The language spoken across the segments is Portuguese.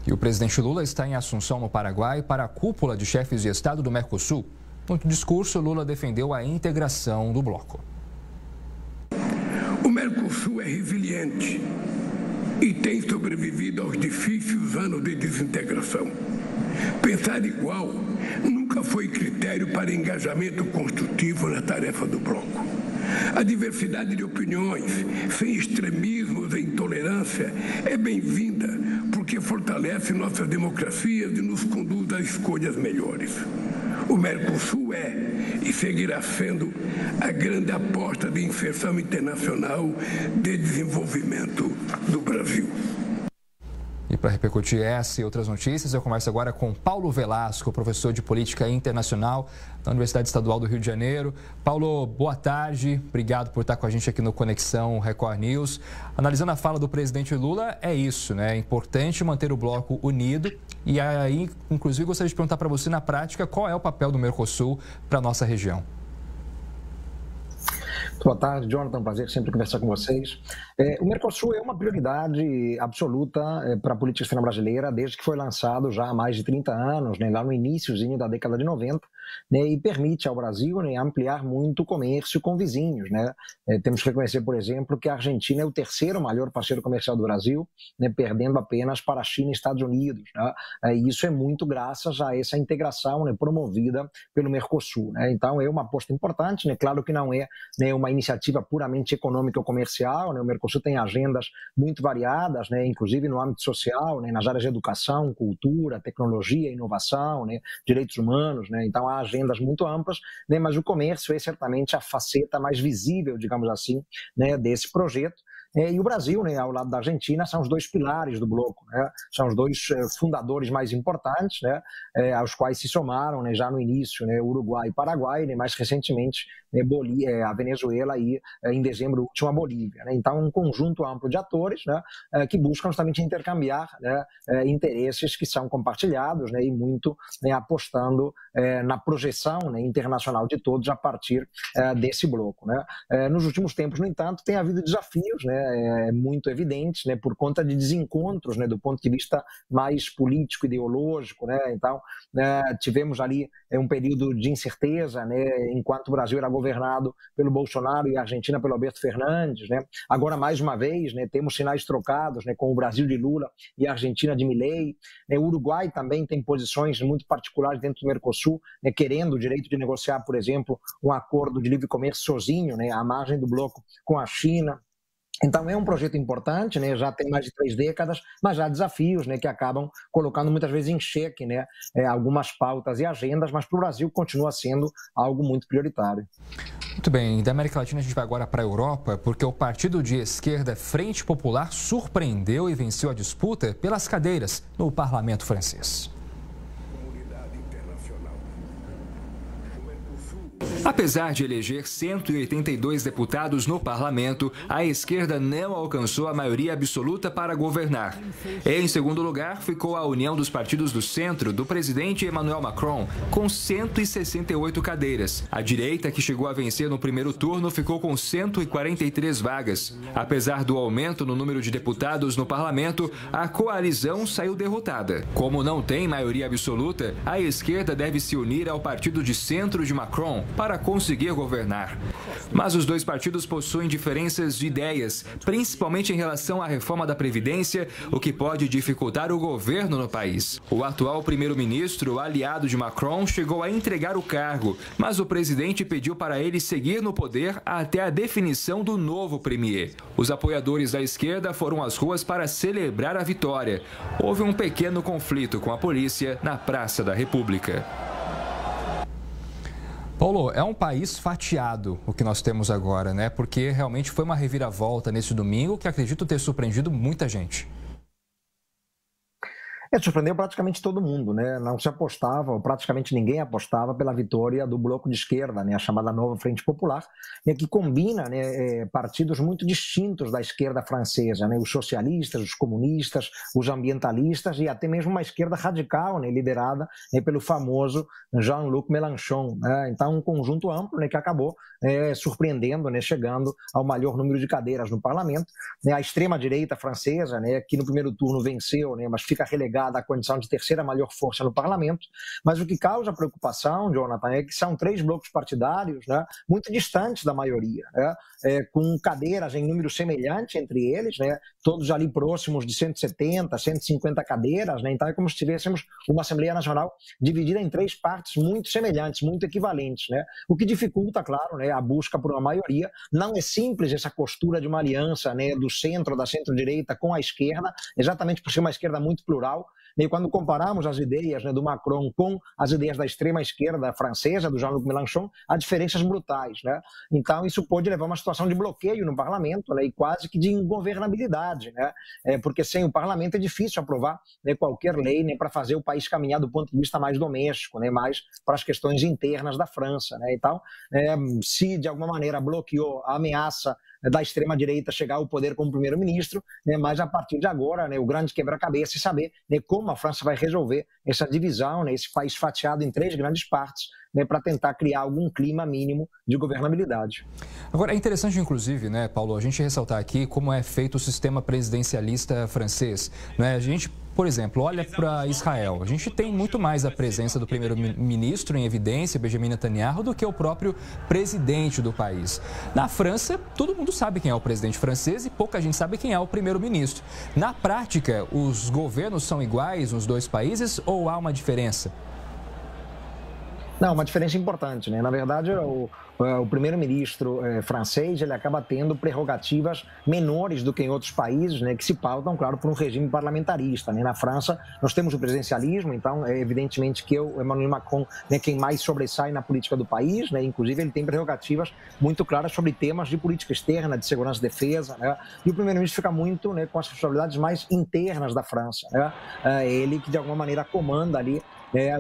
E o presidente Lula está em Assunção, no Paraguai, para a cúpula de chefes de Estado do Mercosul. No discurso, Lula defendeu a integração do bloco. O Mercosul é resiliente e tem sobrevivido aos difíceis anos de desintegração. Pensar igual nunca foi critério para engajamento construtivo na tarefa do bloco. A diversidade de opiniões, sem extremismos e intolerância, é bem-vinda porque fortalece nossas democracias e nos conduz a escolhas melhores. O Mercosul é e seguirá sendo a grande aposta de inserção internacional de desenvolvimento do Brasil. E para repercutir essa e outras notícias, eu converso agora com Paulo Velasco, professor de Política Internacional da Universidade Estadual do Rio de Janeiro. Paulo, boa tarde. Obrigado por estar com a gente aqui no Conexão Record News. Analisando a fala do presidente Lula, é isso, né? É importante manter o bloco unido. E aí, inclusive, gostaria de perguntar para você, na prática, qual é o papel do Mercosul para a nossa região? Boa tarde, Jonathan. Prazer sempre conversar com vocês. O Mercosul é uma prioridade absoluta para a política externa brasileira desde que foi lançado já há mais de 30 anos, né, lá no iníciozinho da década de 90, né, e permite ao Brasil, né, ampliar muito o comércio com vizinhos, né. Temos que reconhecer, por exemplo, que a Argentina é o terceiro maior parceiro comercial do Brasil, né, perdendo apenas para a China e Estados Unidos, né. E isso é muito graças a essa integração, né, promovida pelo Mercosul, né. Então é uma aposta importante, né, claro que não é, né, uma iniciativa puramente econômica ou comercial, né? O Mercosul tem agendas muito variadas, né? Inclusive no âmbito social, né? Nas áreas de educação, cultura, tecnologia, inovação, né? Direitos humanos, né? Então há agendas muito amplas, né? Mas o comércio é certamente a faceta mais visível, digamos assim, né? Desse projeto. E o Brasil, né, ao lado da Argentina, são os dois pilares do bloco, né? São os dois fundadores mais importantes, né, aos quais se somaram, né, já no início, né, Uruguai e Paraguai, né, mais recentemente, né, a Venezuela e, em dezembro último, a Bolívia, né? Então, um conjunto amplo de atores, né, que buscam justamente intercambiar, né, interesses que são compartilhados, né, e muito, né, apostando na projeção, né, internacional de todos a partir desse bloco, né? Nos últimos tempos, no entanto, tem havido desafios, né, muito evidentes, né, por conta de desencontros, né, do ponto de vista mais político, ideológico, né? Então, tivemos ali um período de incerteza, né, enquanto o Brasil era governado pelo Bolsonaro e a Argentina pelo Alberto Fernandes, né? Agora, mais uma vez, né, temos sinais trocados, né, com o Brasil de Lula e a Argentina de Milei. O Uruguai também tem posições muito particulares dentro do Mercosul, né, querendo o direito de negociar, por exemplo, um acordo de livre comércio sozinho, né, à margem do bloco com a China. Então é um projeto importante, né? Já tem mais de 3 décadas, mas há desafios, né, que acabam colocando muitas vezes em xeque, né, algumas pautas e agendas, mas para o Brasil continua sendo algo muito prioritário. Muito bem, da América Latina a gente vai agora para a Europa, porque o partido de esquerda Frente Popular surpreendeu e venceu a disputa pelas cadeiras no parlamento francês. Apesar de eleger 182 deputados no parlamento, a esquerda não alcançou a maioria absoluta para governar. Em segundo lugar, ficou a união dos partidos do centro do presidente Emmanuel Macron, com 168 cadeiras. A direita, que chegou a vencer no primeiro turno, ficou com 143 vagas. Apesar do aumento no número de deputados no parlamento, a coalizão saiu derrotada. Como não tem maioria absoluta, a esquerda deve se unir ao partido de centro de Macron para conseguir governar. Mas os dois partidos possuem diferenças de ideias, principalmente em relação à reforma da Previdência, o que pode dificultar o governo no país. O atual primeiro-ministro, aliado de Macron, chegou a entregar o cargo, mas o presidente pediu para ele seguir no poder até a definição do novo premier. Os apoiadores da esquerda foram às ruas para celebrar a vitória. Houve um pequeno conflito com a polícia na Praça da República. Paulo, é um país fatiado o que nós temos agora, né? Porque realmente foi uma reviravolta nesse domingo que acredito ter surpreendido muita gente. Surpreendeu praticamente todo mundo, né? Não se apostava, ou praticamente ninguém apostava pela vitória do bloco de esquerda, né? A chamada Nova Frente Popular, né? Que combina, né, partidos muito distintos da esquerda francesa, né? Os socialistas, os comunistas, os ambientalistas e até mesmo uma esquerda radical, né? Liderada, né, pelo famoso Jean-Luc Mélenchon, né? Então um conjunto amplo, né, que acabou surpreendendo, né, chegando ao maior número de cadeiras no parlamento, né? A extrema-direita francesa, né, que no primeiro turno venceu, né, mas fica relegada chegada à condição de terceira maior força no parlamento, mas o que causa preocupação, Jonathan, é que são 3 blocos partidários, né, muito distantes da maioria, né, com cadeiras em número semelhante entre eles, né, todos ali próximos de 170, 150 cadeiras, né, então é como se tivéssemos uma Assembleia Nacional dividida em 3 partes muito semelhantes, muito equivalentes, né, o que dificulta, claro, né, a busca por uma maioria. Não é simples essa costura de uma aliança, né, do centro, da centro-direita com a esquerda, exatamente por ser uma esquerda muito plural. E quando comparamos as ideias, né, do Macron com as ideias da extrema-esquerda francesa, do Jean-Luc Mélenchon, há diferenças brutais, né? Então, isso pode levar a uma situação de bloqueio no parlamento, né, e quase que de ingovernabilidade, né? Porque sem o parlamento é difícil aprovar, né, qualquer lei, né, para fazer o país caminhar do ponto de vista mais doméstico, né, mais para as questões internas da França, né? Então, se de alguma maneira bloqueou a ameaça da extrema-direita chegar ao poder como primeiro-ministro, né, mas a partir de agora, né, o grande quebra-cabeça é saber, né, como a França vai resolver essa divisão, né, esse país fatiado em 3 grandes partes, né, para tentar criar algum clima mínimo de governabilidade. Agora, é interessante, inclusive, né, Paulo, a gente ressaltar aqui como é feito o sistema presidencialista francês, né? A gente, por exemplo, olha para Israel. A gente tem muito mais a presença do primeiro-ministro em evidência, Benjamin Netanyahu, do que o próprio presidente do país. Na França, todo mundo sabe quem é o presidente francês e pouca gente sabe quem é o primeiro-ministro. Na prática, os governos são iguais nos 2 países ou há uma diferença? Não, uma diferença importante, né? Na verdade, o primeiro-ministro francês, ele acaba tendo prerrogativas menores do que em outros países, né, que se pautam, claro, por um regime parlamentarista, né? Na França, nós temos o presidencialismo, então é evidentemente que o Emmanuel Macron é quem mais sobressai na política do país, né? Inclusive ele tem prerrogativas muito claras sobre temas de política externa, de segurança e defesa, né? E o primeiro-ministro fica muito, né, com as responsabilidades mais internas da França, né? Ele que de alguma maneira comanda ali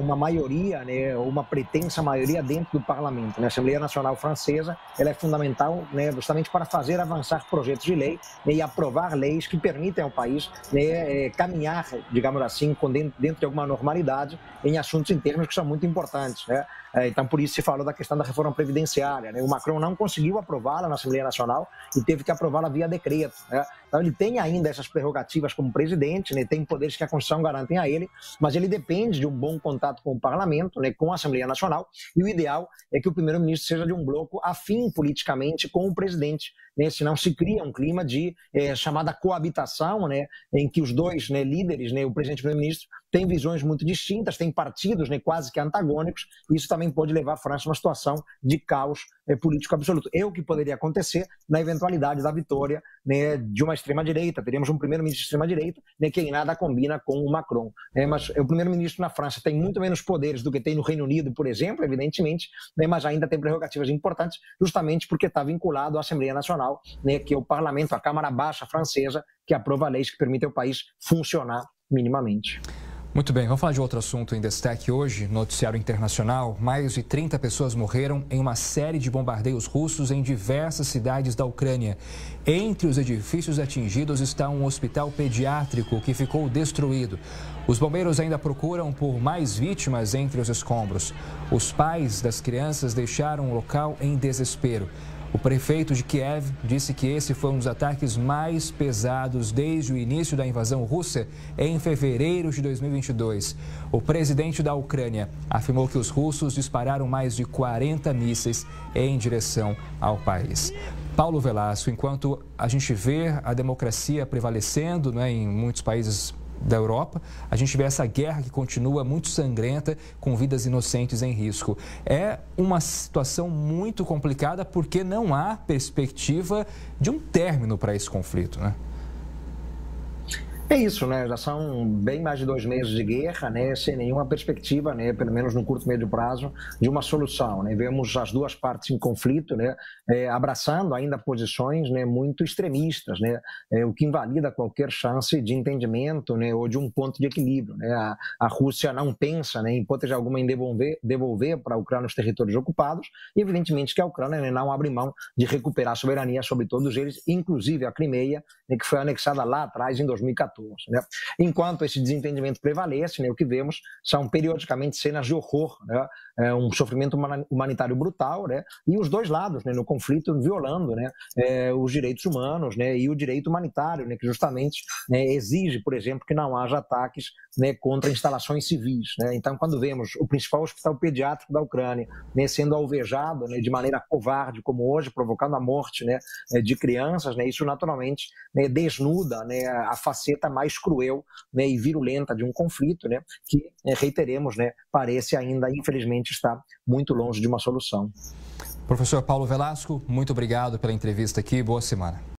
uma maioria, né, uma pretensa maioria dentro do parlamento, né? A Assembleia Nacional Francesa, ela é fundamental, né, justamente para fazer avançar projetos de lei, né, e aprovar leis que permitem ao país, né, caminhar, digamos assim, dentro de alguma normalidade em assuntos internos que são muito importantes, né? Então, por isso se falou da questão da reforma previdenciária, né? O Macron não conseguiu aprová-la na Assembleia Nacional e teve que aprová-la via decreto, né? Então, ele tem ainda essas prerrogativas como presidente, né? Tem poderes que a Constituição garantem a ele, mas ele depende de um bom contato com o Parlamento, né? Com a Assembleia Nacional, e o ideal é que o primeiro-ministro seja de um bloco afim politicamente com o presidente, né? Senão se cria um clima de chamada coabitação, né? Em que os 2, né, líderes, né, o presidente e o primeiro-ministro, têm visões muito distintas, têm partidos, né, quase que antagônicos, e isso também pode levar a França a uma situação de caos político absoluto. É o que poderia acontecer na eventualidade da vitória, né, de uma extrema-direita. Teríamos um primeiro-ministro de extrema-direita, né, que em nada combina com o Macron. Mas o primeiro-ministro na França tem muito menos poderes do que tem no Reino Unido, por exemplo, evidentemente, né, mas ainda tem prerrogativas importantes, justamente porque está vinculado à Assembleia Nacional, né, que é o parlamento, a Câmara Baixa francesa, que aprova leis que permitem ao país funcionar minimamente. Muito bem, vamos falar de outro assunto em destaque hoje, noticiário internacional. Mais de 30 pessoas morreram em uma série de bombardeios russos em diversas cidades da Ucrânia. Entre os edifícios atingidos está um hospital pediátrico que ficou destruído. Os bombeiros ainda procuram por mais vítimas entre os escombros. Os pais das crianças deixaram o local em desespero. O prefeito de Kiev disse que esse foi um dos ataques mais pesados desde o início da invasão russa em fevereiro de 2022. O presidente da Ucrânia afirmou que os russos dispararam mais de 40 mísseis em direção ao país. Paulo Velasco, enquanto a gente vê a democracia prevalecendo, né, em muitos países da Europa, a gente vê essa guerra que continua muito sangrenta, com vidas inocentes em risco. É uma situação muito complicada porque não há perspectiva de um término para esse conflito, né? É isso, né? Já são bem mais de 2 meses de guerra, né? Sem nenhuma perspectiva, né? Pelo menos no curto e médio prazo, de uma solução, né? Vemos as 2 partes em conflito, né? Abraçando ainda posições, né, muito extremistas, né? O que invalida qualquer chance de entendimento, né, ou de um ponto de equilíbrio, né? A Rússia não pensa, né, em hipótese alguma em devolver para a Ucrânia os territórios ocupados, e evidentemente que a Ucrânia, né, não abre mão de recuperar a soberania sobre todos eles, inclusive a Crimeia, né, que foi anexada lá atrás em 2014. atos, né? Enquanto esse desentendimento prevalece, né, o que vemos são periodicamente cenas de horror, né? Um sofrimento humanitário brutal, né? E os dois lados, né, no conflito violando, né, os direitos humanos, né, e o direito humanitário, né, que justamente, né, exige, por exemplo, que não haja ataques, né, contra instalações civis, né? Então, quando vemos o principal hospital pediátrico da Ucrânia, né, sendo alvejado, né, de maneira covarde, como hoje, provocando a morte, né, de crianças, né, isso naturalmente, né, desnuda, né, a faceta mais cruel, né, e virulenta de um conflito, né, que, reiteremos, né, parece ainda, infelizmente, estar muito longe de uma solução. Professor Paulo Velasco, muito obrigado pela entrevista aqui. Boa semana.